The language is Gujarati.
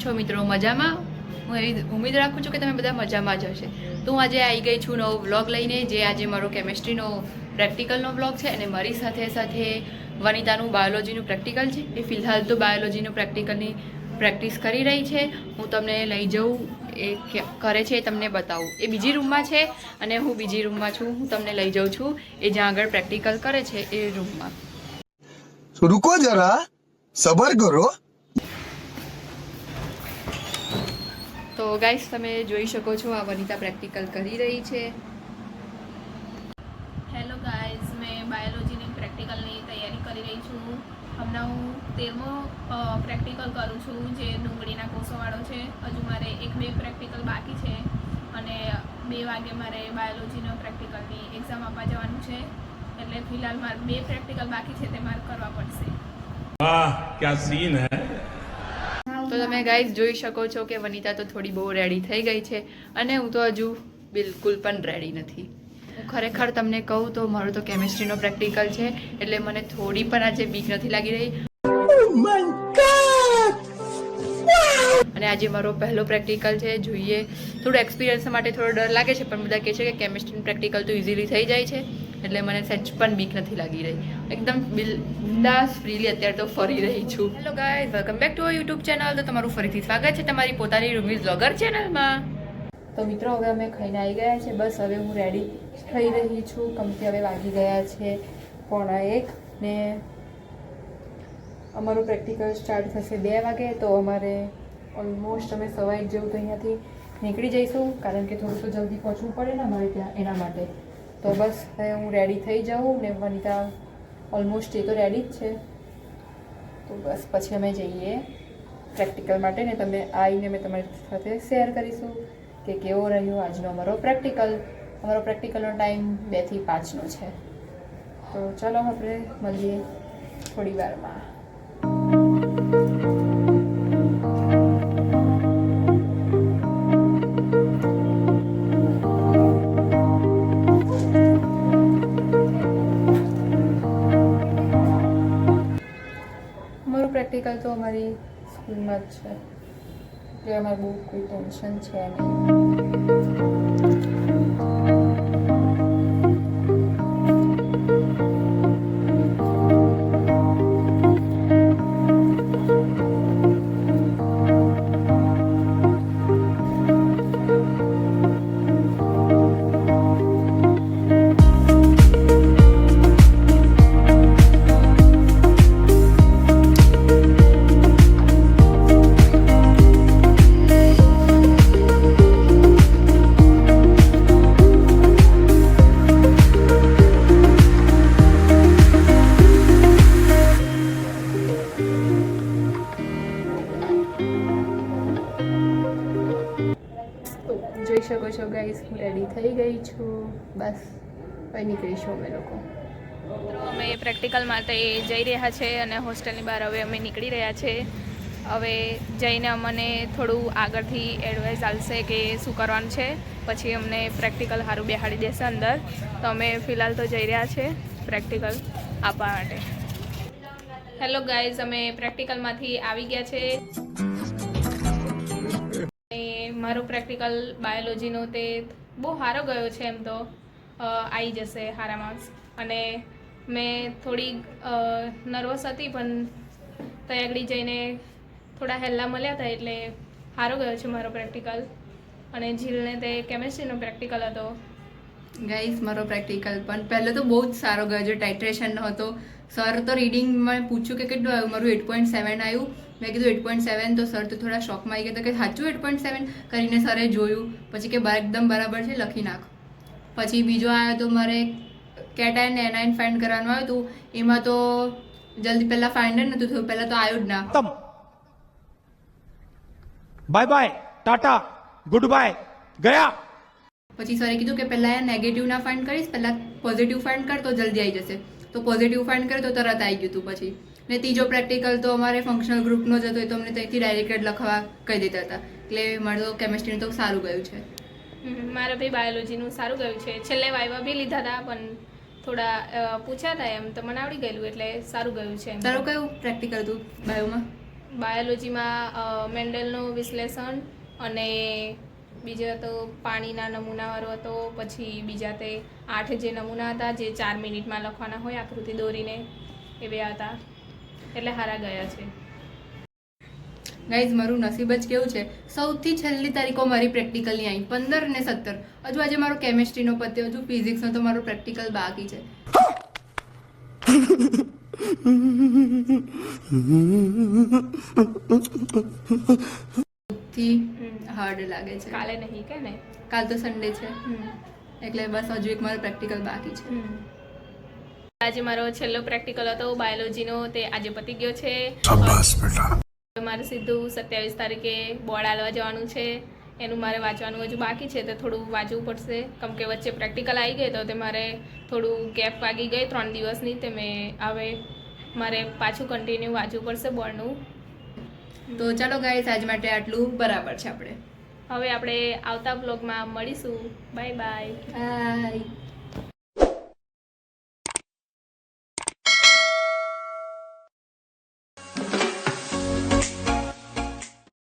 છો મિત્રો? મજામાં? હું એવી ઉમ્મીદ રાખું છું કે તમે બધા મજામાં જ હશે. તો હું આજે આવી ગઈ છું નવો વ્લોગ લઈને, જે આજે મારો કેમેસ્ટ્રીનો પ્રેક્ટિકલનો વ્લોગ છે અને મારી સાથે સાથે વનિતાનું બાયોલોજીનું પ્રેક્ટિકલ છે. એ ફિલહાલ તો બાયોલોજીનું પ્રેક્ટિકલની પ્રેક્ટિસ કરી રહી છે. હું તમને લઈ જાઉં, એ કરે છે એ તમને બતાવું. એ બીજી રૂમમાં છે અને હું બીજી રૂમમાં છું. હું તમને લઈ જાઉં છું એ જ્યાં આગળ પ્રેક્ટિકલ કરે છે એ રૂમમાં. रुको जरा सबर करो. તો ગાઈસ, તમે જોઈ શકો છો આ વનિતા પ્રેક્ટિકલ કરી રહી છે. હેલો ગાઈઝ, મેં બાયોલોજીની પ્રેક્ટિકલની તૈયારી કરી રહી છું. હમણાં હું 13મો પ્રેક્ટિકલ કરું છું, જે ડુંગળીના કોષોવાળો છે. હજુ મારે 1-2 પ્રેક્ટિકલ બાકી છે અને 2 વાગે મારે બાયોલોજીનો પ્રેક્ટિકલની એક્ઝામ આપવા જવાનું છે. એટલે ફિલહાલ મારે 2 પ્રેક્ટિકલ બાકી છે, તે મારે કરવા પડશે. વાહ, क्या सीन है. તો તમે ગાઈઝ જોઈ શકો છો કે વનિતા તો થોડી બહુ રેડી થઈ ગઈ છે અને હું તો હજુ બિલકુલ પણ રેડી નથી. હું ખરેખર તમને કહું તો મારું તો કેમિસ્ટ્રીનો પ્રેક્ટિકલ છે, એટલે મને થોડી પણ આજે બીક નથી લાગી રહી. અને આજે મારો પહેલો પ્રેક્ટિકલ છે. જોઈએ, થોડું એક્સપિરિયન્સ માટે થોડો ડર લાગે છે, પણ બધા કહે છે કે કેમિસ્ટ્રીનું પ્રેક્ટિકલ તો ઇઝીલી થઈ જાય છે, એટલે મને સચ પણ બીક નથી લાગી રહી. એકદમ બિંદાસ ફ્રીલી અત્યારે તો ફરી રહી છું. Hello guys, welcome back to our YouTube channel. તો તમારું ફરીથી સ્વાગત છે તમારી પોતાની રૂમીઝ વ્લોગર ચેનલમાં. તો મિત્રો, હવે અમે ખાઈને આવી ગયા છે. બસ હવે હું રેડી થઈ રહી છું. કમથી હવે વાગી ગયા છે 1:45 ને અમારું પ્રેક્ટિકલ સ્ટાર્ટ થશે 2 વાગે. તો અમારે ઓલમોસ્ટ અમે 1:15 જેવું તો અહીંયાથી નીકળી જઈશું, કારણ કે થોડું તો જલ્દી પહોંચવું પડે ને અમારે ત્યાં, એના માટે. તો બસ હવે હું રેડી થઈ જાઉં ને વનિતા ઓલમોસ્ટ એ તો રેડી જ છે. તો બસ પછી અમે જઈએ પ્રેક્ટિકલ માટે ને તમે આવીને અમે તમારી સાથે શેર કરીશું કે કેવો રહ્યો આજનો અમારો પ્રેક્ટિકલ. અમારો પ્રેક્ટિકલનો ટાઈમ 2 થી 5નો છે. તો ચાલો આપણે મળીએ થોડી વારમાં. અમારું પ્રેક્ટિકલ તો અમારી સ્કૂલમાં જ છે, એટલે અમારે બહુ કોઈ ટેન્શન છે નહીં. જોઈ શકો છો ગાઈસ, હું રેડી થઈ ગઈ છું. બસ હવે નીકળીશું અમે લોકો. મિત્રો, અમે પ્રેક્ટિકલ માટે જઈ રહ્યા છે અને હોસ્ટેલની બહાર હવે અમે નીકળી રહ્યા છે. હવે જઈને અમને થોડું આગળથી એડવાઇસ આપશે કે શું કરવાનું છે. પછી અમને પ્રેક્ટિકલ સારું બેહાડી દેશે અંદર. તો અમે ફિલહાલ તો જઈ રહ્યા છે પ્રેક્ટિકલ આપવા માટે. હેલો ગાઈઝ, અમે પ્રેક્ટિકલમાંથી આવી ગયા છે. મારો પ્રેક્ટિકલ બાયોલોજીનો તે બહુ સારો ગયો છે. એમ તો આવી જશે સારા માર્ક્સ. અને મેં થોડી નર્વસ હતી, પણ ત્યાં આગળ જઈને થોડા હેલ્લા મળ્યા હતા, એટલે સારો ગયો છે મારો પ્રેક્ટિકલ. અને ઝીલને તે કેમેસ્ટ્રીનો પ્રેક્ટિકલ હતો. ગાઈસ, મારો પ્રેક્ટિકલ પણ પહેલો તો બહુ જ સારો ગયો છે. ટાઇટ્રેશનનો હતો. સર તો રીડિંગમાં પૂછ્યું કે કેટલું આવ્યું, મારું 8.7 આવ્યું. મેં કીધું 8.7. તો સર તો થોડા શોકમાં આવી ગયા હતા કે સાચું 8.7 કરીને સરે જોયું, પછી કે એકદમ બરાબર છે, લખી નાખ. પછી બીજો આવ્યો તો મારે કેટાયન ને એનાયન ફાઇન્ડ કરવાનું આવ્યું હતું. એમાં તો જલ્દી પહેલાં ફાઇન્ડ જ નહોતું થયું, પહેલાં તો આવ્યું જ ના. Bye bye, Tata, good bye, ગયા. પછી સરે કીધું કે પહેલાં નેગેટિવ ના ફાઇન્ડ કરીશ, પહેલાં પોઝિટિવ ફાઇન્ડ કર તો જલ્દી આવી જશે. તો પોઝિટિવ ફાઇન્ડ કરે તો તરત આવી ગયું હતું. પછી ને ત્રીજો પ્રેક્ટિકલ તો અમારે ફંક્શનલ ગ્રુપનો જ હતો, એ તો અમને ત્યાંથી ડાયરેક્ટ લખવા કહી દેતા હતા. એટલે મારું તો કેમેસ્ટ્રીનું તો સારું ગયું છે. મારે બી બાયોલોજીનું સારું ગયું છે. છેલ્લે વાઇવા બી લીધા હતા, પણ થોડા પૂછ્યા હતા, એમ તો મને આવડી ગયેલું, એટલે સારું ગયું છે. તારું કયું પ્રેક્ટિકલ હતું બાયોમાં? બાયોલોજીમાં મેન્ડલનું વિશ્લેષણ અને બીજા તો પાણીના નમૂનાવાળો હતો. પછી બીજા તે 8 જે નમૂના હતા જે 4 મિનિટમાં લખવાના હોય આકૃતિ દોરીને એવા હતા, એટલે સારા ગયા છે. ગાઈઝ મારું નસીબ જ કેવું છે, સૌથી છેલ્લી તારીખો મારી પ્રેક્ટિકલની આવી 15 અને 17. હજુ આજે મારો કેમિસ્ટ્રીનો પત્યો, હજુ ફિઝિક્સનો તો મારો પ્રેક્ટિકલ બાકી છે. સૌથી હાર્ડ લાગે છે. કાલે નહીં કે ને? કાલ તો સન્ડે છે એટલે બસ હજુ એક મારો પ્રેક્ટિકલ બાકી છે. આજે મારો છેલ્લો પ્રેક્ટિકલ હતો બાયોલોજીનો, તે આજે પતી ગયો છે. શાબાશ બેટા. મારે સીધું 27 તારીખે બોર્ડ આલવા જવાનું છે. એનું મારે વાંચવાનું હજુ બાકી છે, તો થોડું વાંચવું પડશે, કેમ કે વચ્ચે પ્રેક્ટિકલ આવી ગઈ તો તે મારે થોડું ગેપ વાગી ગઈ 3 દિવસની. તે મેં હવે મારે પાછું કન્ટિન્યુ વાંચવું પડશે બોર્ડનું. તો ચાલો ગાઈસ આજ માટે આટલું બરાબર છે. આપણે હવે આપણે આવતા બ્લોગમાં મળીશું. Bye bye. બાય.